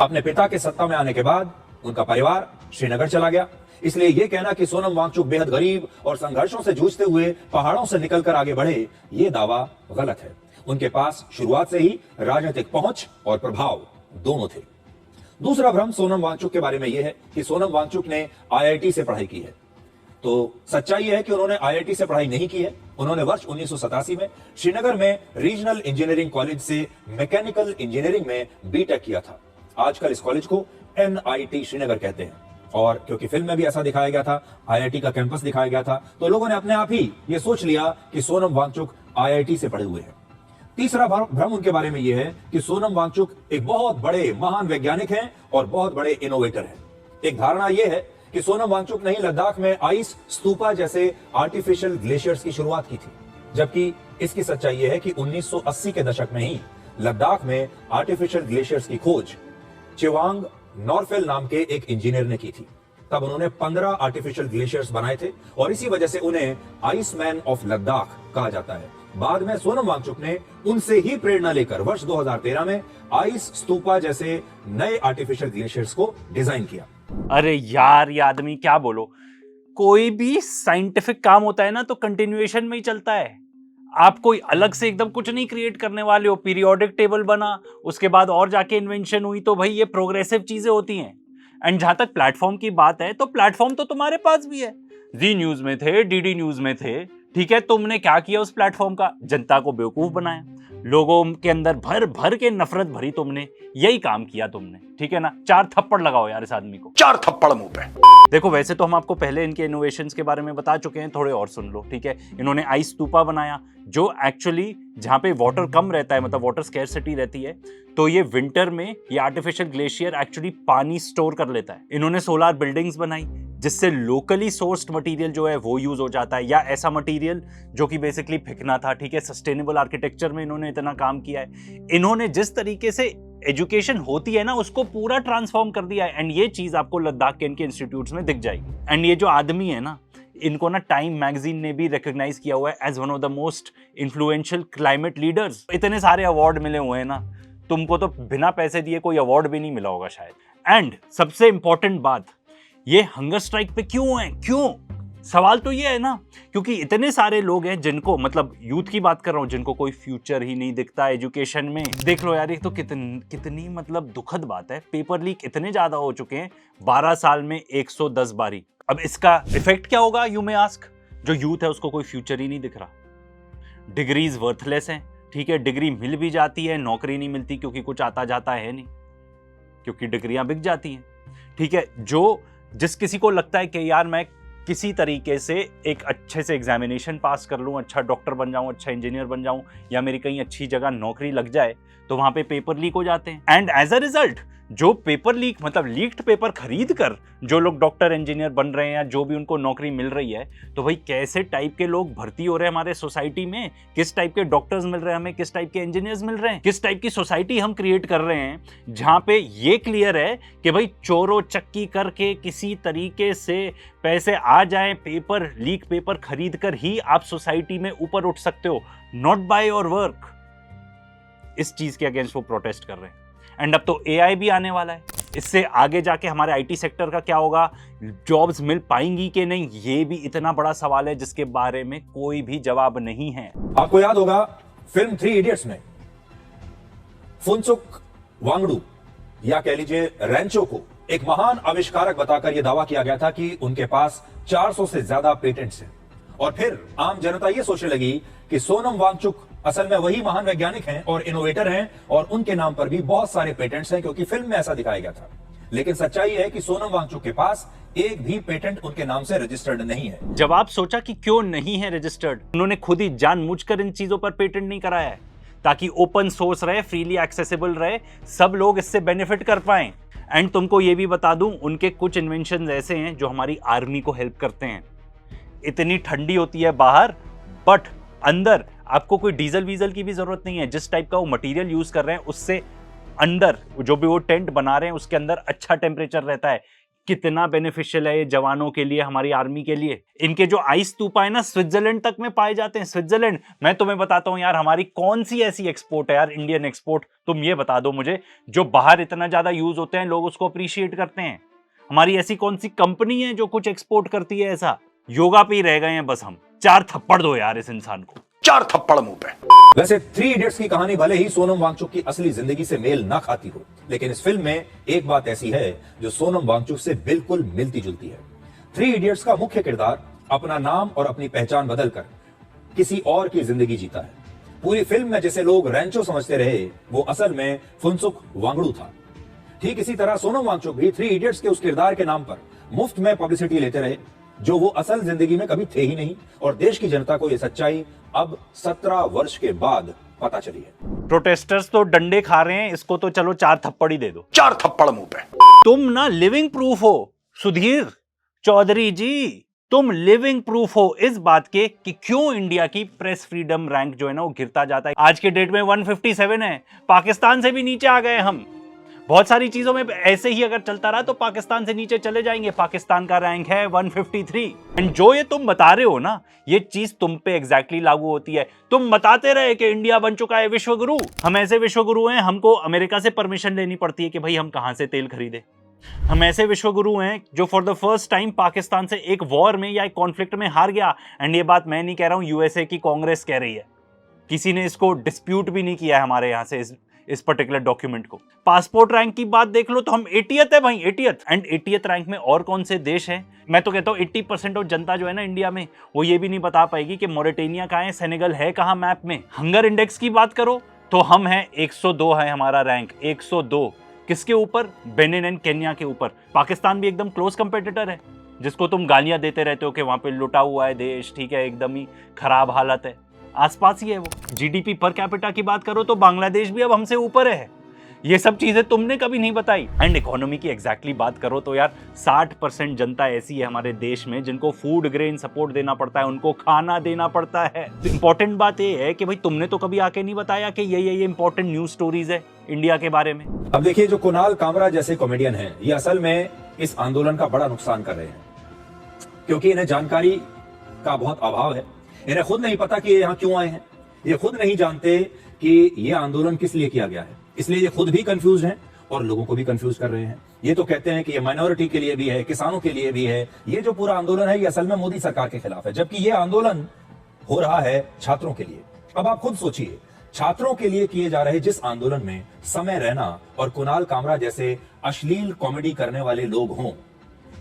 अपने पिता के सत्ता में आने के बाद उनका परिवार श्रीनगर चला गया। इसलिए यह कहना कि सोनम वांगचुक बेहद गरीब और संघर्षों से जूझते हुए पहाड़ों से निकलकर आगे बढ़े, यह दावा गलत है। उनके पास शुरुआत से ही राजनीतिक पहुंच और प्रभाव दोनों थे। दूसरा भ्रम सोनम वांगचुक के बारे में यह है कि सोनम वांगचुक ने आईआईटी से पढ़ाई की है। तो सच्चाई यह है कि उन्होंने आईआईटी से पढ़ाई नहीं की है। उन्होंने वर्ष 1987 में श्रीनगर में रीजनल इंजीनियरिंग कॉलेज से मैकेनिकल इंजीनियरिंग में बीटेक किया था। आजकल इस कॉलेज को एनआईटी श्रीनगर कहते हैं। और क्योंकि फिल्म में भी ऐसा दिखाया गया था, आईआईटी का कैंपस दिखाया गया था, तो लोगों ने अपने आप ही यह सोच लिया कि सोनम वांगचुक आईआईटी से पढ़े हुए हैं। तीसरा भ्रम उनके बारे में यह है कि सोनम वांगचुक एक बहुत बड़े महान वैज्ञानिक हैं और बहुत बड़े इनोवेटर हैं। एक धारणा यह है कि सोनम वांगचुक ने ही लद्दाख में आइस स्तूपा जैसे आर्टिफिशियल ग्लेशियर्स की शुरुआत की थी, जबकि इसकी सच्चाई यह है कि 1980 के दशक में ही लद्दाख में आर्टिफिशियल ग्लेशियर्स की खोज चिवांग नॉरफेल नाम के एक इंजीनियर ने की थी। तब उन्होंने 15 आर्टिफिशियल ग्लेशियर्स बनाए थे और इसी वजह से उन्हें आइसमैन ऑफ लद्दाख कहा जाता है। बाद में सोनम वांगचुक ने उनसे ही प्रेरणा लेकर वर्ष 2013 में आइस स्तूपा जैसे नए आर्टिफिशियल ग्लेशियर्स को डिजाइन किया। अरे यार, ये आदमी क्या बोलो, कोई भी साइंटिफिक काम होता है ना तो कंटिन्यूएशन में ही चलता है। आप कोई अलग से एकदम कुछ नहीं क्रिएट करने वाले हो। पीरियोडिक टेबल बना, उसके बाद और जाके इन्वेंशन हुई, तो भाई ये प्रोग्रेसिव चीजें होती हैं। एंड जहां तक प्लेटफॉर्म की बात है, तो प्लेटफॉर्म तो तुम्हारे पास भी है। जी न्यूज में थे, डीडी न्यूज में थे, ठीक है। तुमने क्या किया उस प्लेटफॉर्म का? जनता को बेवकूफ बनाया, लोगों के अंदर भर भर के नफरत भरी। तुमने यही काम किया तुमने, ठीक है ना। 4 थप्पड़ लगाओ यार इस आदमी को, 4 थप्पड़ मुंह पे। देखो वैसे तो हम आपको पहले इनके इनोवेशंस के बारे में बता चुके हैं, थोड़े और सुन लो, ठीक है। इन्होंने आइस स्तूपा बनाया, जो एक्चुअली जहां पे वाटर कम रहता है, मतलब वाटर स्कैरसिटी रहती है, तो ये विंटर में ये आर्टिफिशियल ग्लेशियर एक्चुअली पानी स्टोर कर लेता है। इन्होंने सोलर बिल्डिंग्स बनाई जिससे लोकली सोर्स्ड मटेरियल जो है वो यूज हो जाता है, या ऐसा मटेरियल जो कि बेसिकली फेंकना था, ठीक है। सस्टेनेबल आर्किटेक्चर में इन्होंने इतना काम किया है। इन्होंने जिस तरीके से एजुकेशन होती है ना, उसको पूरा ट्रांसफॉर्म कर दिया है। एंड ये चीज आपको लद्दाख के इनके इंस्टीट्यूट्स में दिख जाएगी। एंड ये जो आदमी है ना, इनको ना टाइम मैगजीन ने भी रिकॉग्नाइज किया हुआ है as one of the most influential climate leaders. इतने सारे अवार्ड मिले हुए हैं ना, तुमको तो बिना पैसे दिए कोई अवार्ड भी नहीं मिला होगा शायद। एंड सबसे इंपॉर्टेंट बात, ये हंगर स्ट्राइक पे क्यों है? क्यों? सवाल तो ये है ना, क्योंकि इतने सारे लोग हैं जिनको, मतलब यूथ की बात कर रहा हूं, जिनको कोई फ्यूचर ही नहीं दिखता एजुकेशन में। देख लो यार, ये तो कितनी मतलब दुखद बात है। पेपर लीक इतने ज्यादा हो चुके हैं, 12 साल में 110 बारी। अब इसका इफेक्ट क्या होगा, यू मे आस्क? जो यूथ है उसको कोई फ्यूचर ही नहीं दिख रहा। डिग्रीज वर्थलेस हैं, ठीक है। डिग्री मिल भी जाती है, नौकरी नहीं मिलती, क्योंकि कुछ आता जाता है नहीं, क्योंकि डिग्रियां बिक जाती हैं, ठीक है। जिस किसी को लगता है कि यार मैं किसी तरीके से एक अच्छे से एग्जामिनेशन पास कर लूं, अच्छा डॉक्टर बन जाऊं, अच्छा इंजीनियर बन जाऊं, या मेरी कहीं अच्छी जगह नौकरी लग जाए, तो वहां पे पेपर लीक हो जाते हैं। एंड एज अ रिजल्ट जो पेपर लीक, मतलब लीक्ड पेपर खरीद कर जो लोग डॉक्टर इंजीनियर बन रहे हैं, या जो भी उनको नौकरी मिल रही है, तो भाई कैसे टाइप के लोग भर्ती हो रहे हैं हमारे सोसाइटी में, किस टाइप के डॉक्टर्स मिल रहे हैं हमें, किस टाइप के इंजीनियर्स मिल रहे हैं, किस टाइप की सोसाइटी हम क्रिएट कर रहे हैं, जहां पे ये क्लियर है कि भाई चोरों चक्की करके किसी तरीके से पैसे आ जाएं, पेपर लीक पेपर खरीद कर ही आप सोसाइटी में ऊपर उठ सकते हो, नॉट बाय योर वर्क। इस चीज के अगेंस्ट वो प्रोटेस्ट कर रहे हैं। एंड अब तो एआई भी आने वाला है, इससे आगे जाके हमारे आईटी सेक्टर का क्या होगा, जॉब्स मिल पाएंगी कि नहीं, ये भी इतना बड़ा सवाल है जिसके बारे में कोई भी जवाब नहीं है। आपको याद होगा फिल्म 3 इडियट्स में फुनसुक वांगडू, या कह लीजिए रैंचो को एक महान आविष्कारक बताकर यह दावा किया गया था कि उनके पास 400 से ज्यादा पेटेंट्स हैं। और फिर आम जनता यह सोचने लगी कि सोनम वांगचुक असल में वही महान वैज्ञानिक हैं और इनोवेटर हैं, और उनके नाम पर भी बहुत सारे पेटेंट्स हैं, क्योंकि फिल्म में ऐसा दिखाया गया था। लेकिन सच्चाई है कि सोनम वांगचुक के पास एक भी पेटेंट उनके नाम से रजिस्टर्ड नहीं है। जब आप सोचा कि क्यों नहीं है रजिस्टर्ड, उन्होंने खुद ही जानबूझकर इन चीजों पर पेटेंट नहीं कराया है, ताकि ओपन सोर्स रहे, फ्रीली एक्सेसिबल रहे, सब लोग इससे बेनिफिट कर पाए। एंड तुमको ये भी बता दूं, उनके कुछ इन्वेंशन ऐसे हैं जो हमारी आर्मी को हेल्प करते हैं। इतनी ठंडी होती है बाहर, बट अंदर आपको कोई डीजल वीजल की भी जरूरत नहीं है। जिस टाइप का वो मटेरियल यूज कर रहे हैं, उससे अंदर जो भी वो टेंट बना रहे हैं उसके अंदर अच्छा टेम्परेचर रहता है। कितना बेनिफिशियल है ये जवानों के लिए, हमारी आर्मी के लिए। इनके जो आइस तूपा है ना, स्विट्जरलैंड तक में पाए जाते हैं। स्विट्जरलैंड, मैं तुम्हें बताता हूं यार, हमारी कौन सी ऐसी एक्सपोर्ट है यार, इंडियन एक्सपोर्ट, तुम ये बता दो मुझे, जो बाहर इतना ज्यादा यूज होते हैं, लोग उसको अप्रिशिएट करते हैं। हमारी ऐसी कौन सी कंपनी है जो कुछ एक्सपोर्ट करती है ऐसा? योगा पे ही रह गए हैं बस हम। 4 थप्पड़ दो यार इस इंसान को, 4 थप्पड़ मुंह पे। वैसे 3 इडियट्स की कहानी भले ही सोनम वांगचुक की असली जिंदगी से मेल ना खाती हो, लेकिन इस फिल्म में एक बात ऐसी है जो सोनम वांगचुक से बिल्कुल मिलती जुलती है। 3 इडियट्स का मुख्य किरदार अपना नाम और अपनी पहचान बदलकर किसी और की जिंदगी जीता है। पूरी फिल्म में जिसे लोग रैंचो समझते रहे, वो असल में फुनसुक वांगडू था। ठीक इसी तरह सोनम वांगचुक भी 3 इडियट्स के उस किरदार के नाम पर मुफ्त में पब्लिसिटी लेते रहे, जो वो असल जिंदगी में कभी थे ही नहीं। और देश की जनता को यह सच्चाई अब 17 वर्ष के बाद पता चली है। प्रोटेस्टर्स तो डंडे खा रहे हैं, इसको तो चलो 4 थप्पड़ ही दे दो। 4 थप्पड़ मुंह पे। तुम ना लिविंग प्रूफ हो सुधीर चौधरी जी, तुम लिविंग प्रूफ हो इस बात के कि क्यों इंडिया की प्रेस फ्रीडम रैंक जो है ना वो गिरता जाता है। आज के डेट में 157 है, पाकिस्तान से भी नीचे आ गए हम। बहुत सारी चीजों में ऐसे ही अगर चलता रहा तो पाकिस्तान से नीचे चले जाएंगे। पाकिस्तान का रैंक है 153। एंड जो ये तुम बता रहे हो ना, ये चीज तुम पे एग्जैक्टली लागू होती है। तुम बताते रहे कि इंडिया बन चुका है विश्वगुरु। हम ऐसे विश्वगुरु हैं, हमको अमेरिका से परमिशन लेनी पड़ती है कि भाई हम कहां से तेल खरीदे। हम ऐसे विश्वगुरु हैं जो for the first time Pakistan से एक वॉर में या एक कॉन्फ्लिक्ट में हार गया। एंड ये बात मैं नहीं कह रहा हूं, यूएसए की कांग्रेस कह रही है। किसी ने इसको डिस्प्यूट भी नहीं किया है हमारे यहां से इस पर्टिकुलर डॉक्यूमेंट को। पासपोर्ट रैंक की बात देख लो तो हम 80th है भाई, 80th। एंड 80th रैंक में और कौन से देश हैं? मैं तो कहता हूं 80% ऑफ जनता जो है ना इंडिया में, वो ये भी नहीं बता पाएगी कि मॉरिटेनिया कहां है, सेनेगल है कहां मैप में। हंगर इंडेक्स की बात करो तो हम हैं 102 है हमारा रैंक, 102। किसके ऊपर? बेनिन एंड केन्या के ऊपर। पाकिस्तान भी एकदम क्लोज कंपेटिटर है, जिसको तुम गालियां देते रहते हो कि वहां पे लुटा हुआ है देश, ठीक है, एकदम ही खराब हालत है। आसपास ही है वो। जीडीपी पर कैपिटा की बात करो तो बांग्लादेश भी अब हमसे ऊपर है। ये सब चीजें तुमने कभी नहीं बताई। एंड इकोनॉमी की एग्जैक्टली बात करो तो यार 60% जनता ऐसी है हमारे देश में जिनको फूड ग्रेन सपोर्ट देना पड़ता है, उनको खाना देना पड़ता है। तो इंपॉर्टेंट बात ये है कि भाई तुमने तो कभी आके नहीं बताया कि ये इंपॉर्टेंट न्यूज स्टोरीज है इंडिया के बारे में। अब देखिए, जो कुणाल कामरा जैसे कॉमेडियन हैं, ये असल में इस आंदोलन का बड़ा नुकसान कर रहे हैं, क्योंकि इन्हें जानकारी का बहुत अभाव है। इन्हें खुद नहीं पता कि ये यहाँ क्यों आए हैं। ये खुद नहीं जानते कि ये आंदोलन किस लिए किया गया है, इसलिए ये खुद भी कंफ्यूज हैं और लोगों को भी कंफ्यूज कर रहे हैं। ये तो कहते हैं कि ये माइनॉरिटी के लिए भी है, किसानों के लिए भी है। ये जो पूरा आंदोलन है ये असल में मोदी सरकार के खिलाफ है, जबकि ये आंदोलन हो रहा है छात्रों के लिए। अब आप खुद सोचिए, छात्रों के लिए किए जा रहे जिस आंदोलन में समय रैना और कुणाल कामरा जैसे अश्लील कॉमेडी करने वाले लोग हों,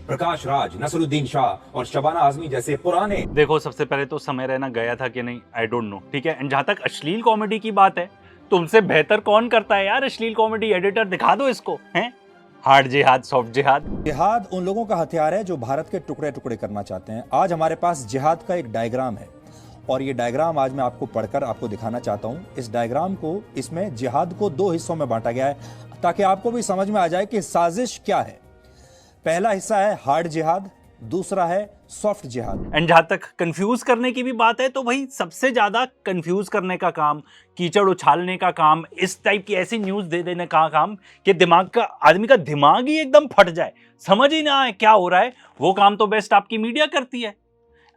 प्रकाश राज, नसरुद्दीन शाह और शबाना आजमी जैसे पुराने। देखो, सबसे पहले तो समय रहना गया था कि नहीं, आई डोंट नो, ठीक है। एंड जहां तक अश्लील कॉमेडी की बात है, तुमसे बेहतर कौन करता है यार अश्लील कॉमेडी? एडिटर दिखा दो इसको, हैं? हार्ड जिहाद, सॉफ्ट जिहाद। जिहाद उन लोगों का हथियार है जो भारत के टुकड़े टुकड़े करना चाहते हैं। आज हमारे पास जिहाद का एक डायग्राम है और ये डायग्राम आज मैं आपको पढ़कर आपको दिखाना चाहता हूं। इस डायग्राम को, इसमें जिहाद को 2 हिस्सों में बांटा गया है ताकि आपको भी समझ में आ जाए कि साजिश क्या है। पहला हिस्सा है हार्ड जिहाद, दूसरा है सॉफ्ट जिहाद। एंड जहां तक कंफ्यूज करने की भी बात है तो भाई सबसे ज्यादा कंफ्यूज करने का काम, कीचड़ उछालने का काम, इस टाइप की ऐसी न्यूज दे देने का काम कि आदमी का दिमाग ही एकदम फट जाए, समझ ही ना आए क्या हो रहा है, वो काम तो बेस्ट आपकी मीडिया करती है।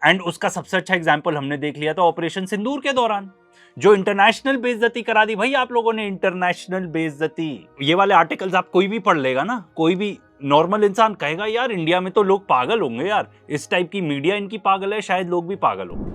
एंड उसका सबसे अच्छा एग्जाम्पल हमने देख लिया था ऑपरेशन सिंदूर के दौरान, जो इंटरनेशनल बेइज्जती करा दी भाई आप लोगों ने, इंटरनेशनल बेइज्जती। ये वाले आर्टिकल्स आप कोई भी पढ़ लेगा ना, कोई भी नॉर्मल इंसान कहेगा यार इंडिया में तो लोग पागल होंगे यार, इस टाइप की मीडिया इनकी पागल है, शायद लोग भी पागल हो।